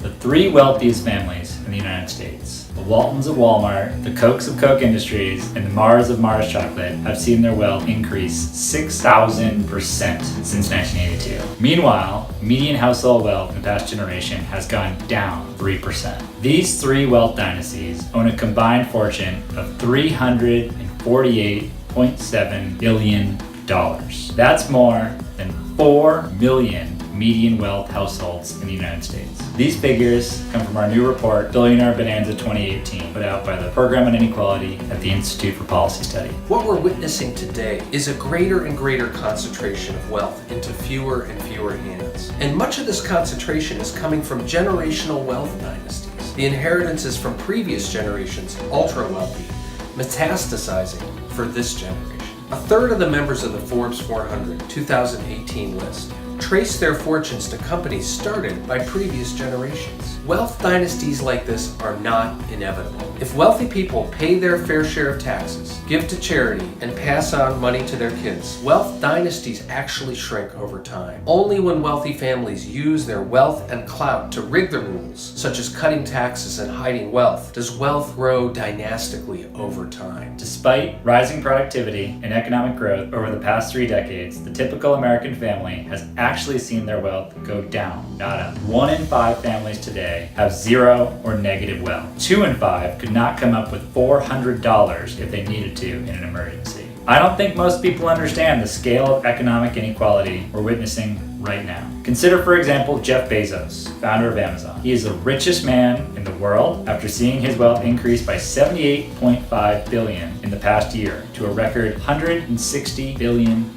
The three wealthiest families in the United States, the Waltons of Walmart, the Kochs of Koch Industries, and the Mars of Mars Chocolate, have seen their wealth increase 6,000% since 1982. Meanwhile, median household wealth in the past generation has gone down 3%. These three wealth dynasties own a combined fortune of $348.7 billion. That's more than 4 million median wealth households in the United States. These figures come from our new report, Billionaire Bonanza 2018, put out by the Program on Inequality at the Institute for Policy Study. What we're witnessing today is a greater and greater concentration of wealth into fewer and fewer hands. And much of this concentration is coming from generational wealth dynasties. The inheritances from previous generations, ultra wealthy, metastasizing for this generation. A third of the members of the Forbes 400 2018 list trace their fortunes to companies started by previous generations. Wealth dynasties like this are not inevitable. If wealthy people pay their fair share of taxes, give to charity, and pass on money to their kids, wealth dynasties actually shrink over time. Only when wealthy families use their wealth and clout to rig the rules, such as cutting taxes and hiding wealth, does wealth grow dynastically over time. Despite rising productivity and economic growth over the past 3 decades, the typical American family has actually seen their wealth go down, not up. 1 in 5 families today have zero or negative wealth. 2 in 5 could not come up with $400 if they needed to in an emergency. I don't think most people understand the scale of economic inequality we're witnessing right now. Consider, for example, Jeff Bezos, founder of Amazon. He is the richest man in the world after seeing his wealth increase by $78.5 billion in the past year to a record $160 billion.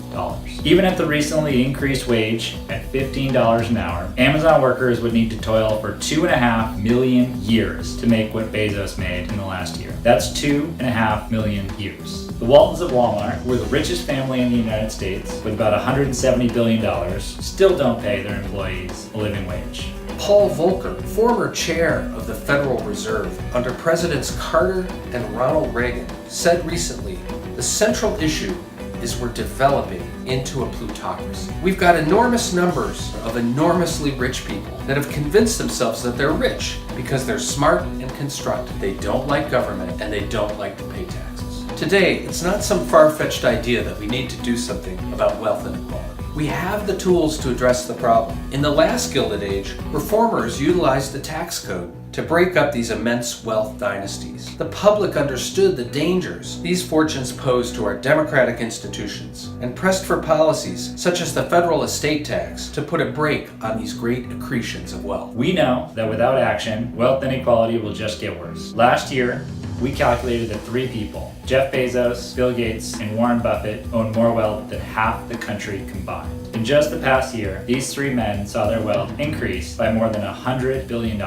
Even at the recently increased wage at $15 an hour, Amazon workers would need to toil for 2.5 million years to make what Bezos made in the last year. That's 2.5 million years. The Waltons of Walmart were the richest family in the United States with about $170 billion, still don't pay their employees a living wage. Paul Volcker, former chair of the Federal Reserve under Presidents Carter and Ronald Reagan, said recently, "The central issue is we're developing into a plutocracy. We've got enormous numbers of enormously rich people that have convinced themselves that they're rich because they're smart and constructed. They don't like government and they don't like to pay taxes." Today, it's not some far-fetched idea that we need to do something about wealth inequality. We have the tools to address the problem. In the last Gilded Age, reformers utilized the tax code to break up these immense wealth dynasties. The public understood the dangers these fortunes posed to our democratic institutions and pressed for policies such as the federal estate tax to put a brake on these great accretions of wealth. We know that without action, wealth inequality will just get worse. Last year, we calculated that 3 people, Jeff Bezos, Bill Gates, and Warren Buffett, own more wealth than half the country combined. In just the past year, these 3 men saw their wealth increase by more than $100 billion.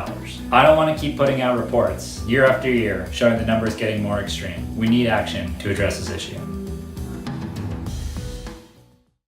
I don't want to keep putting out reports year after year showing the numbers getting more extreme. We need action to address this issue.